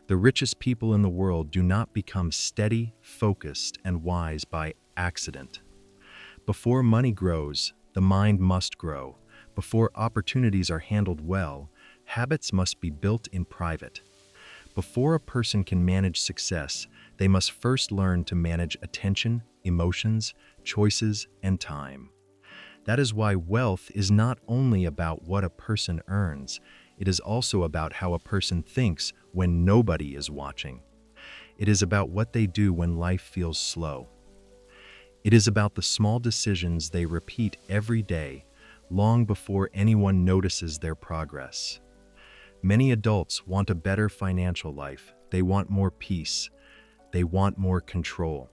The richest people in the world do not become steady, focused, and wise by accident. Before money grows, the mind must grow. Before opportunities are handled well, habits must be built in private. Before a person can manage success, they must first learn to manage attention, emotions, choices, and time. That is why wealth is not only about what a person earns, it is also about how a person thinks when nobody is watching. It is about what they do when life feels slow. It is about the small decisions they repeat every day, long before anyone notices their progress. Many adults want a better financial life. They want more peace. They want more control.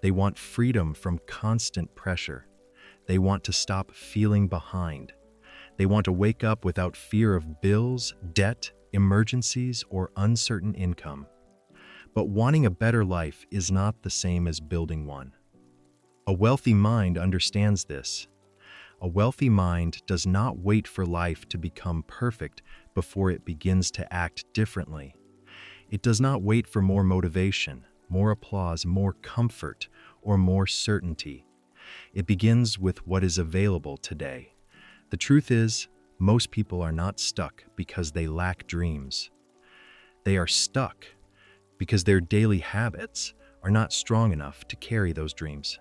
They want freedom from constant pressure. They want to stop feeling behind. They want to wake up without fear of bills, debt, emergencies, or uncertain income. But wanting a better life is not the same as building one. A wealthy mind understands this. A wealthy mind does not wait for life to become perfect before it begins to act differently. It does not wait for more motivation, more applause, more comfort, or more certainty. It begins with what is available today. The truth is, most people are not stuck because they lack dreams. They are stuck because their daily habits are not strong enough to carry those dreams.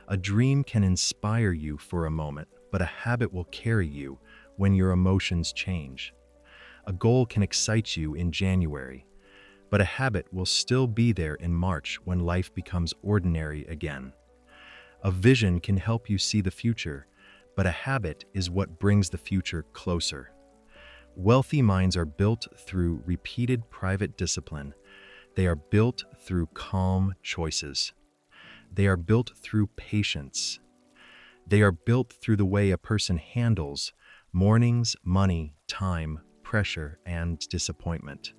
A dream can inspire you for a moment, but a habit will carry you when your emotions change. A goal can excite you in January, but a habit will still be there in March when life becomes ordinary again. A vision can help you see the future, but a habit is what brings the future closer. Wealthy minds are built through repeated private discipline. They are built through calm choices. They are built through patience. They are built through the way a person handles mornings, money, time, pressure, and disappointment.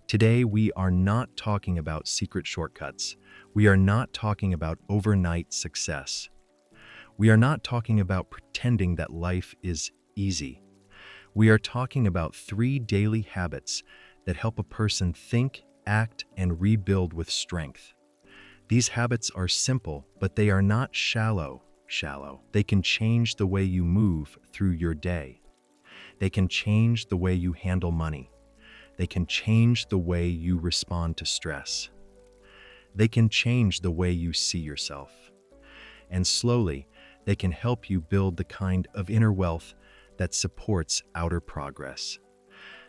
Today, we are not talking about secret shortcuts. We are not talking about overnight success. We are not talking about pretending that life is easy. We are talking about 3 daily habits that help a person think, act, and rebuild with strength. These habits are simple, but they are not shallow. They can change the way you move through your day. They can change the way you handle money. They can change the way you respond to stress. They can change the way you see yourself. And slowly, they can help you build the kind of inner wealth that supports outer progress.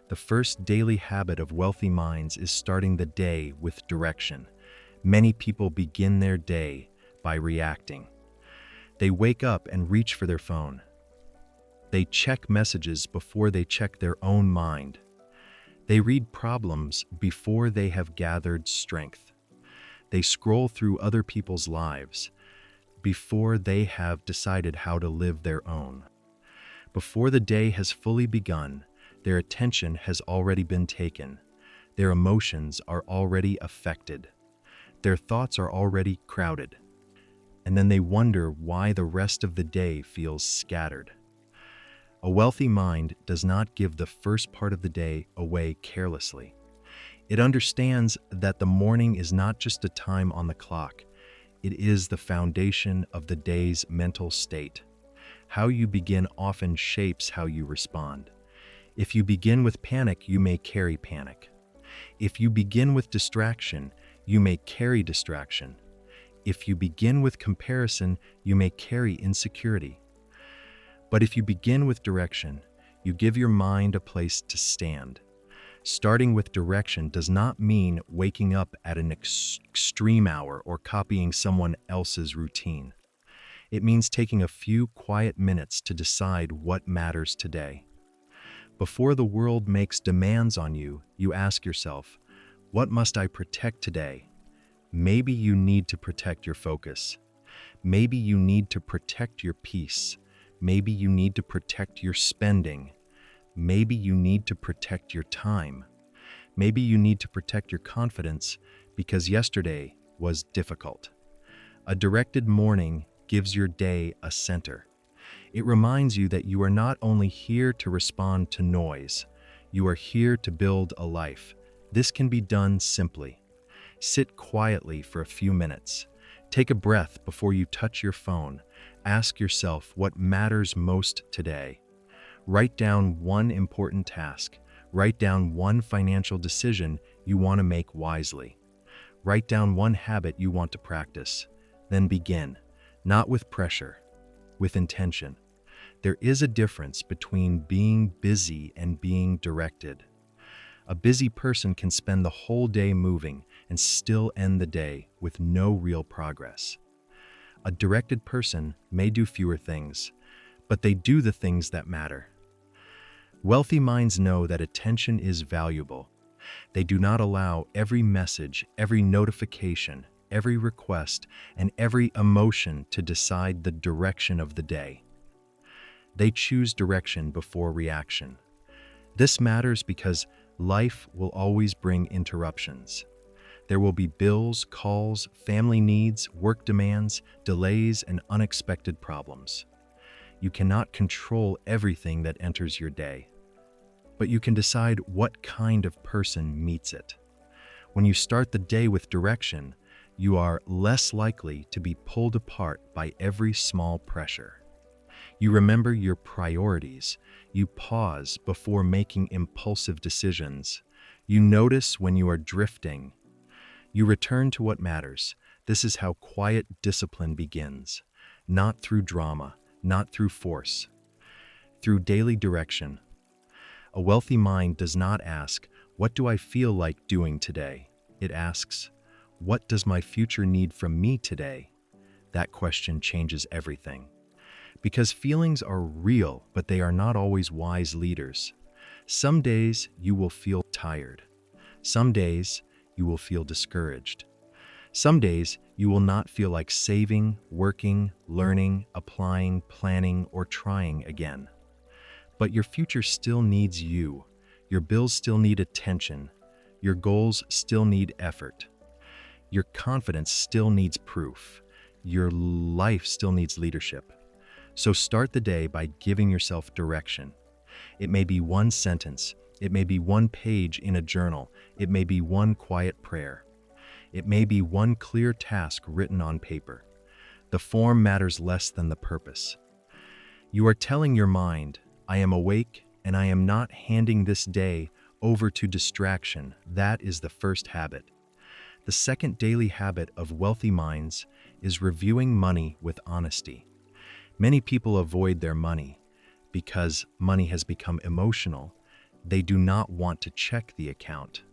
The first daily habit of wealthy minds is starting the day with direction. Many people begin their day by reacting. They wake up and reach for their phone. They check messages before they check their own mind. They read problems before they have gathered strength. They scroll through other people's lives before they have decided how to live their own. Before the day has fully begun, their attention has already been taken. Their emotions are already affected. Their thoughts are already crowded. And then they wonder why the rest of the day feels scattered. A wealthy mind does not give the first part of the day away carelessly. It understands that the morning is not just a time on the clock. It is the foundation of the day's mental state. How you begin often shapes how you respond. If you begin with panic, you may carry panic. If you begin with distraction, you may carry distraction. If you begin with comparison, you may carry insecurity. But if you begin with direction, you give your mind a place to stand. Starting with direction does not mean waking up at an extreme hour or copying someone else's routine. It means taking a few quiet minutes to decide what matters today. Before the world makes demands on you, you ask yourself, what must I protect today? Maybe you need to protect your focus. Maybe you need to protect your peace. Maybe you need to protect your spending. Maybe you need to protect your time. Maybe you need to protect your confidence because yesterday was difficult. A directed morning gives your day a center. It reminds you that you are not only here to respond to noise, you are here to build a life, This can be done simply. Sit quietly for a few minutes. Take a breath before you touch your phone. Ask yourself what matters most today. Write down one important task. Write down one financial decision you want to make wisely. Write down one habit you want to practice. Then begin, not with pressure, with intention. There is a difference between being busy and being directed. A busy person can spend the whole day moving and still end the day with no real progress. A directed person may do fewer things, but they do the things that matter. Wealthy minds know that attention is valuable. They do not allow every message, every notification, every request, and every emotion to decide the direction of the day. They choose direction before reaction. This matters because life will always bring interruptions. There will be bills, calls, family needs, work demands, delays, and unexpected problems. You cannot control everything that enters your day, but you can decide what kind of person meets it. When you start the day with direction, you are less likely to be pulled apart by every small pressure. You remember your priorities. You pause before making impulsive decisions. You notice when you are drifting. You return to what matters. This is how quiet discipline begins. Not through drama, not through force. Through daily direction. A wealthy mind does not ask, "What do I feel like doing today?" It asks, "What does my future need from me today?" That question changes everything. Because feelings are real, but they are not always wise leaders. Some days you will feel tired. Some days you will feel discouraged. Some days you will not feel like saving, working, learning, applying, planning, or trying again. But your future still needs you. Your bills still need attention. Your goals still need effort. Your confidence still needs proof. Your life still needs leadership. So start the day by giving yourself direction. It may be one sentence. It may be one page in a journal. It may be one quiet prayer. It may be one clear task written on paper. The form matters less than the purpose. You are telling your mind, "I am awake and I am not handing this day over to distraction." That is the first habit. The second daily habit of wealthy minds is reviewing money with honesty. Many people avoid their money because money has become emotional. They do not want to check the account.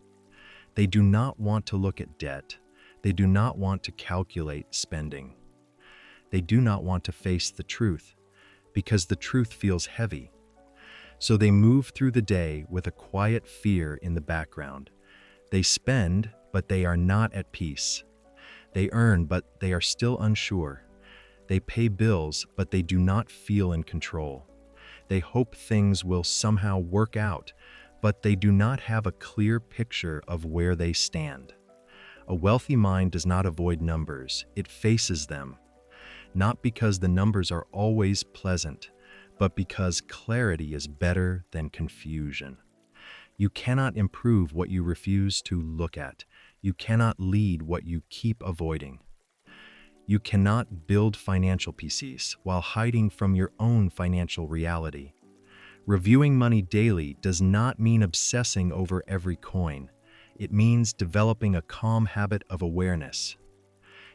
They do not want to look at debt. They do not want to calculate spending. They do not want to face the truth because the truth feels heavy. So they move through the day with a quiet fear in the background. They spend, but they are not at peace. They earn, but they are still unsure. They pay bills, but they do not feel in control. They hope things will somehow work out, but they do not have a clear picture of where they stand. A wealthy mind does not avoid numbers, it faces them. Not because the numbers are always pleasant, but because clarity is better than confusion. You cannot improve what you refuse to look at. You cannot lead what you keep avoiding. You cannot build financial PCs while hiding from your own financial reality. Reviewing money daily does not mean obsessing over every coin. It means developing a calm habit of awareness.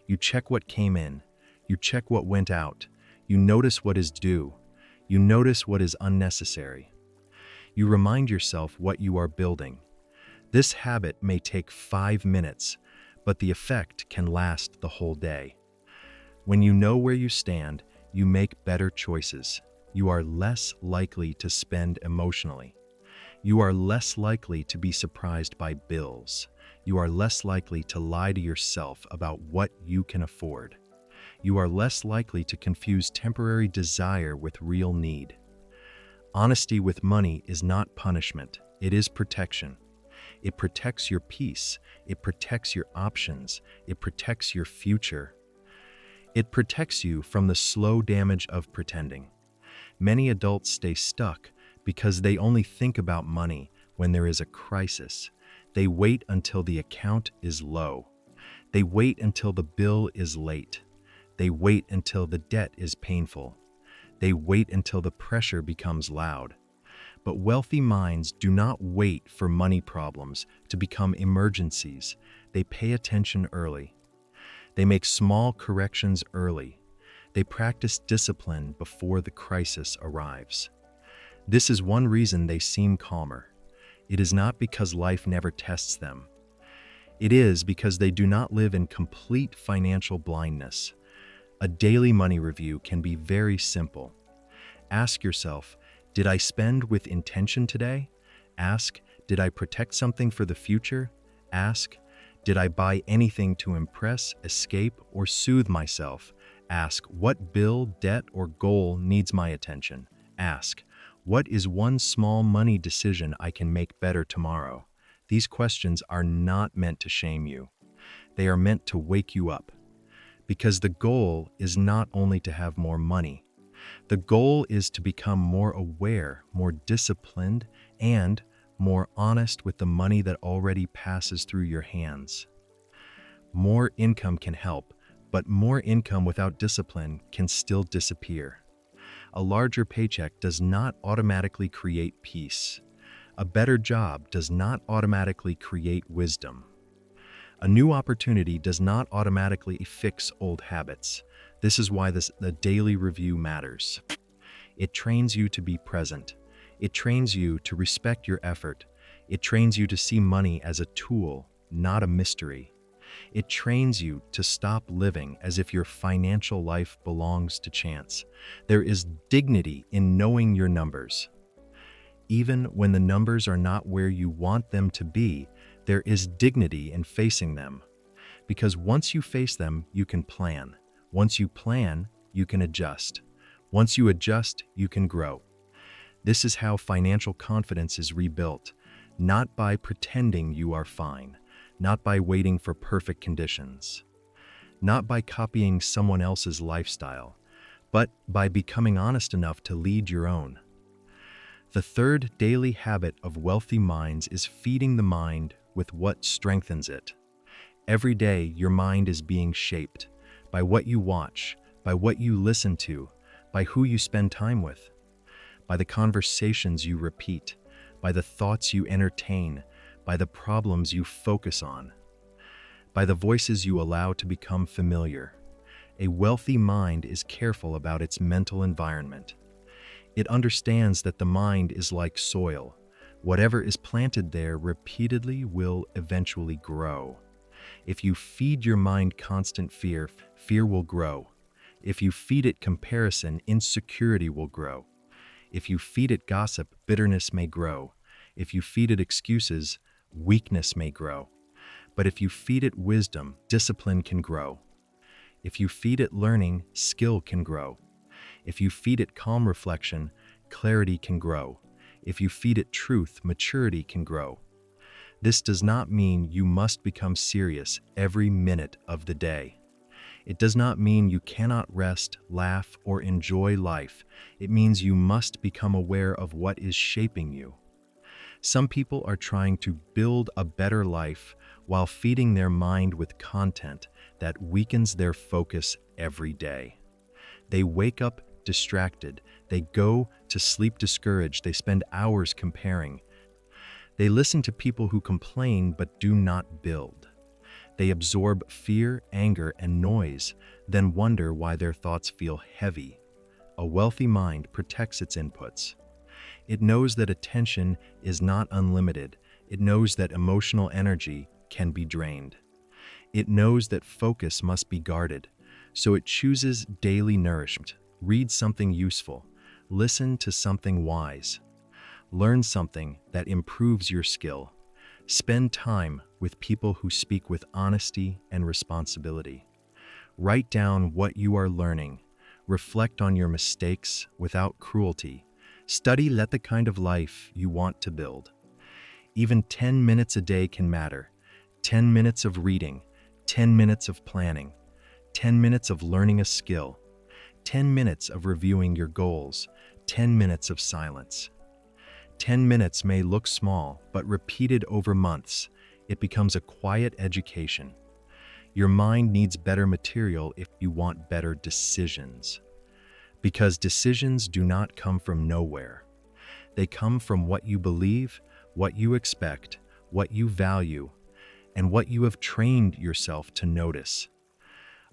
You check what came in. You check what went out. You notice what is due. You notice what is unnecessary. You remind yourself what you are building. This habit may take 5 minutes, but the effect can last the whole day. When you know where you stand, you make better choices. You are less likely to spend emotionally. You are less likely to be surprised by bills. You are less likely to lie to yourself about what you can afford. You are less likely to confuse temporary desire with real need. Honesty with money is not punishment, it is protection. It protects your peace, it protects your options, it protects your future. It protects you from the slow damage of pretending. Many adults stay stuck because they only think about money when there is a crisis. They wait until the account is low. They wait until the bill is late. They wait until the debt is painful. They wait until the pressure becomes loud. But wealthy minds do not wait for money problems to become emergencies. They pay attention early. They make small corrections early. They practice discipline before the crisis arrives. This is one reason they seem calmer. It is not because life never tests them. It is because they do not live in complete financial blindness. A daily money review can be very simple. Ask yourself, did I spend with intention today? Ask, did I protect something for the future? Ask, did I buy anything to impress, escape, or soothe myself? Ask, what bill, debt, or goal needs my attention? Ask, what is one small money decision I can make better tomorrow? These questions are not meant to shame you. They are meant to wake you up. Because the goal is not only to have more money. The goal is to become more aware, more disciplined, and more honest with the money that already passes through your hands. More income can help, but more income without discipline can still disappear. A larger paycheck does not automatically create peace. A better job does not automatically create wisdom. A new opportunity does not automatically fix old habits. This is why the daily review matters. It trains you to be present. It trains you to respect your effort. It trains you to see money as a tool, not a mystery. It trains you to stop living as if your financial life belongs to chance. There is dignity in knowing your numbers. Even when the numbers are not where you want them to be, there is dignity in facing them. Because once you face them, you can plan. Once you plan, you can adjust. Once you adjust, you can grow. This is how financial confidence is rebuilt, not by pretending you are fine, not by waiting for perfect conditions, not by copying someone else's lifestyle, but by becoming honest enough to lead your own. The third daily habit of wealthy minds is feeding the mind with what strengthens it. Every day, your mind is being shaped by what you watch, by what you listen to, by who you spend time with, by the conversations you repeat, by the thoughts you entertain, by the problems you focus on, by the voices you allow to become familiar. A wealthy mind is careful about its mental environment. It understands that the mind is like soil. Whatever is planted there repeatedly will eventually grow. If you feed your mind constant fear, fear will grow. If you feed it comparison, insecurity will grow. If you feed it gossip, bitterness may grow. If you feed it excuses, weakness may grow. But if you feed it wisdom, discipline can grow. If you feed it learning, skill can grow. If you feed it calm reflection, clarity can grow. If you feed it truth, maturity can grow. This does not mean you must become serious every minute of the day. It does not mean you cannot rest, laugh, or enjoy life. It means you must become aware of what is shaping you. Some people are trying to build a better life while feeding their mind with content that weakens their focus every day. They wake up distracted. They go to sleep discouraged. They spend hours comparing. They listen to people who complain but do not build. They absorb fear, anger, and noise, then wonder why their thoughts feel heavy. A wealthy mind protects its inputs. It knows that attention is not unlimited. It knows that emotional energy can be drained. It knows that focus must be guarded, so it chooses daily nourishment. Read something useful. Listen to something wise. Learn something that improves your skill. Spend time with people who speak with honesty and responsibility. Write down what you are learning. Reflect on your mistakes without cruelty. Study the kind of life you want to build. Even 10 minutes a day can matter. 10 minutes of reading, 10 minutes of planning, 10 minutes of learning a skill, 10 minutes of reviewing your goals, 10 minutes of silence. 10 minutes may look small, but repeated over months, It becomes a quiet education. Your mind needs better material if you want better decisions. Because decisions do not come from nowhere. They come from what you believe, what you expect, what you value, and what you have trained yourself to notice.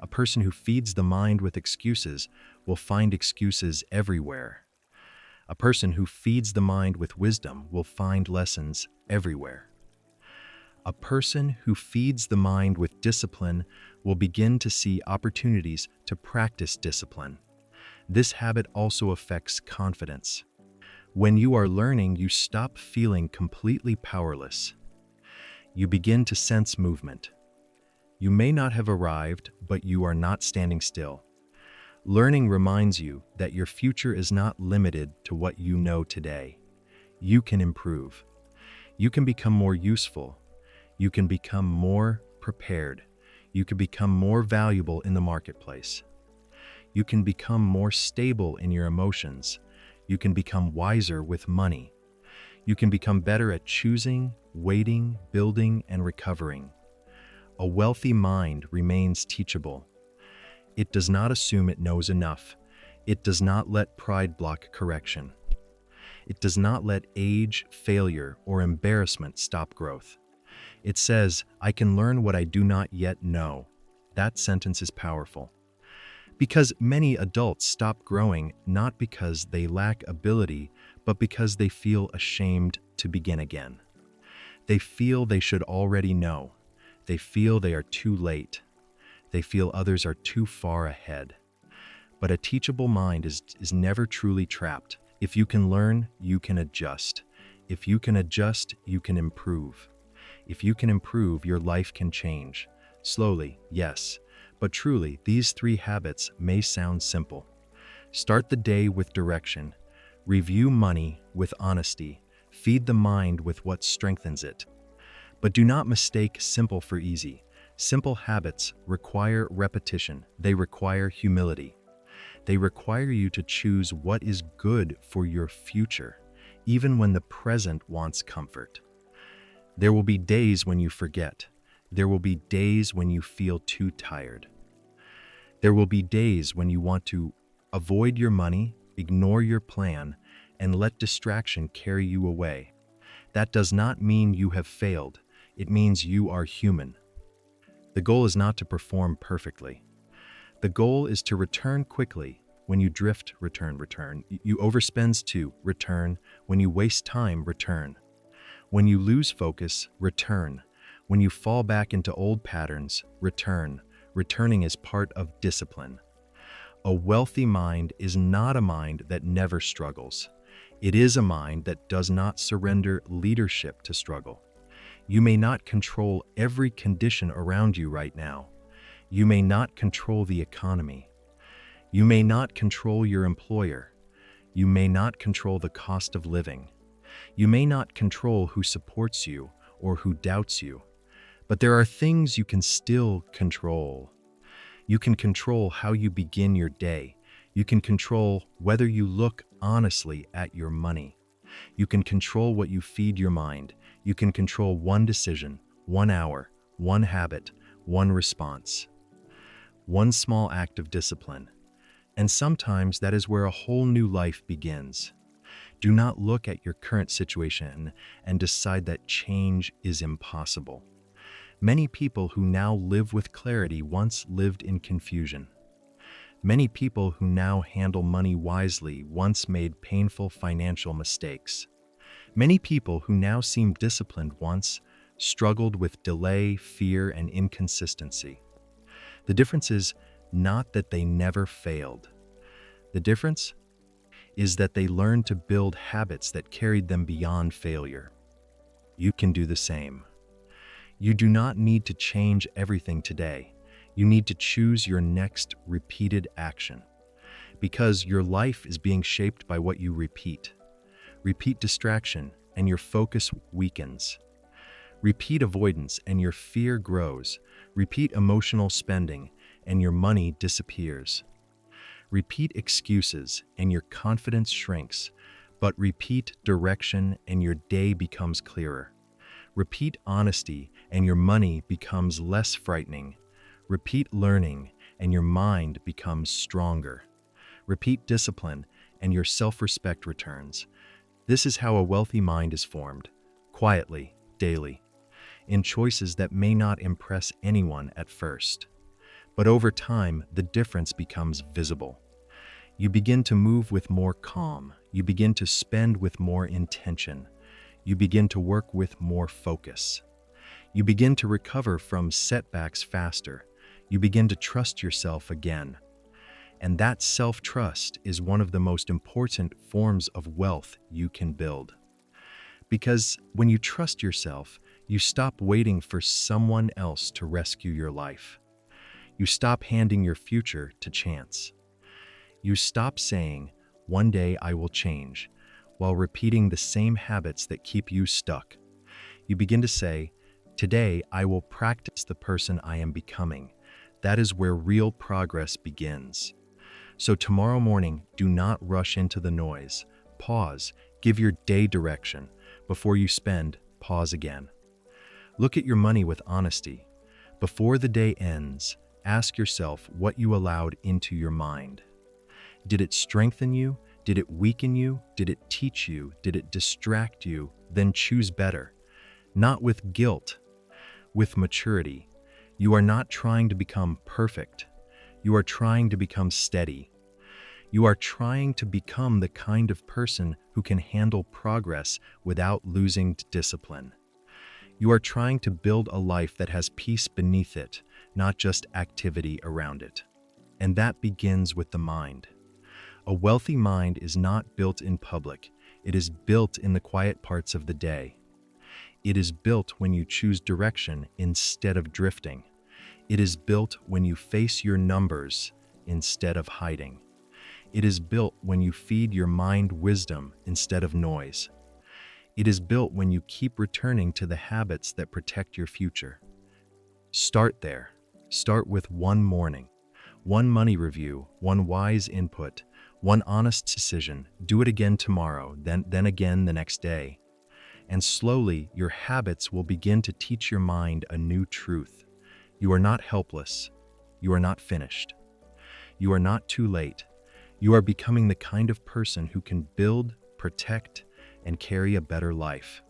A person who feeds the mind with excuses will find excuses everywhere. A person who feeds the mind with wisdom will find lessons everywhere. A person who feeds the mind with discipline will begin to see opportunities to practice discipline. This habit also affects confidence. When you are learning, you stop feeling completely powerless. You begin to sense movement. You may not have arrived, but you are not standing still. Learning reminds you that your future is not limited to what you know today. You can improve. You can become more useful. You can become more prepared. You can become more valuable in the marketplace. You can become more stable in your emotions. You can become wiser with money. You can become better at choosing, waiting, building, and recovering. A wealthy mind remains teachable. It does not assume it knows enough. It does not let pride block correction. It does not let age, failure, or embarrassment stop growth. It says, "I can learn what I do not yet know." That sentence is powerful. Because many adults stop growing not because they lack ability, but because they feel ashamed to begin again. They feel they should already know. They feel they are too late. They feel others are too far ahead. But a teachable mind is never truly trapped. If you can learn, you can adjust. If you can adjust, you can improve. If you can improve, your life can change. Slowly, yes, but truly, these 3 habits may sound simple. Start the day with direction. Review money with honesty. Feed the mind with what strengthens it. But do not mistake simple for easy. Simple habits require repetition. They require humility. They require you to choose what is good for your future, even when the present wants comfort. There will be days when you forget. There will be days when you feel too tired. There will be days when you want to avoid your money, ignore your plan, and let distraction carry you away. That does not mean you have failed. It means you are human. The goal is not to perform perfectly. The goal is to return quickly. When you drift, return. You overspend to return. When you waste time, return. When you lose focus, return. When you fall back into old patterns, return. Returning is part of discipline. A wealthy mind is not a mind that never struggles. It is a mind that does not surrender leadership to struggle. You may not control every condition around you right now. You may not control the economy. You may not control your employer. You may not control the cost of living. You may not control who supports you or who doubts you. But there are things you can still control. You can control how you begin your day. You can control whether you look honestly at your money. You can control what you feed your mind. You can control one decision, 1 hour, one habit, one response, one small act of discipline. And sometimes that is where a whole new life begins. Do not look at your current situation and decide that change is impossible. Many people who now live with clarity once lived in confusion. Many people who now handle money wisely once made painful financial mistakes. Many people who now seem disciplined once struggled with delay, fear, and inconsistency. The difference is not that they never failed. The difference is that they learned to build habits that carried them beyond failure. You can do the same. You do not need to change everything today. You need to choose your next repeated action. Because your life is being shaped by what you repeat. Repeat distraction, and your focus weakens. Repeat avoidance, and your fear grows. Repeat emotional spending, and your money disappears. Repeat excuses, and your confidence shrinks. But repeat direction, and your day becomes clearer. Repeat honesty, and your money becomes less frightening. Repeat learning, and your mind becomes stronger. Repeat discipline, and your self-respect returns. This is how a wealthy mind is formed, quietly, daily, in choices that may not impress anyone at first. But over time, the difference becomes visible. You begin to move with more calm. You begin to spend with more intention. You begin to work with more focus. You begin to recover from setbacks faster. You begin to trust yourself again. And that self-trust is one of the most important forms of wealth you can build. Because when you trust yourself, you stop waiting for someone else to rescue your life. You stop handing your future to chance. You stop saying, "One day I will change," while repeating the same habits that keep you stuck. You begin to say, "Today I will practice the person I am becoming." That is where real progress begins. So tomorrow morning, do not rush into the noise. Pause, give your day direction. Before you spend, pause again. Look at your money with honesty. Before the day ends, ask yourself what you allowed into your mind. Did it strengthen you? Did it weaken you? Did it teach you? Did it distract you? Then choose better. Not with guilt, with maturity. You are not trying to become perfect. You are trying to become steady. You are trying to become the kind of person who can handle progress without losing discipline. You are trying to build a life that has peace beneath it, not just activity around it. And that begins with the mind. A wealthy mind is not built in public. It is built in the quiet parts of the day. It is built when you choose direction instead of drifting. It is built when you face your numbers instead of hiding. It is built when you feed your mind wisdom instead of noise. It is built when you keep returning to the habits that protect your future. Start there. Start with one morning, one money review, one wise input, one honest decision. Do it again tomorrow, then again the next day. And slowly, your habits will begin to teach your mind a new truth. You are not helpless. You are not finished. You are not too late. You are becoming the kind of person who can build, protect, and carry a better life.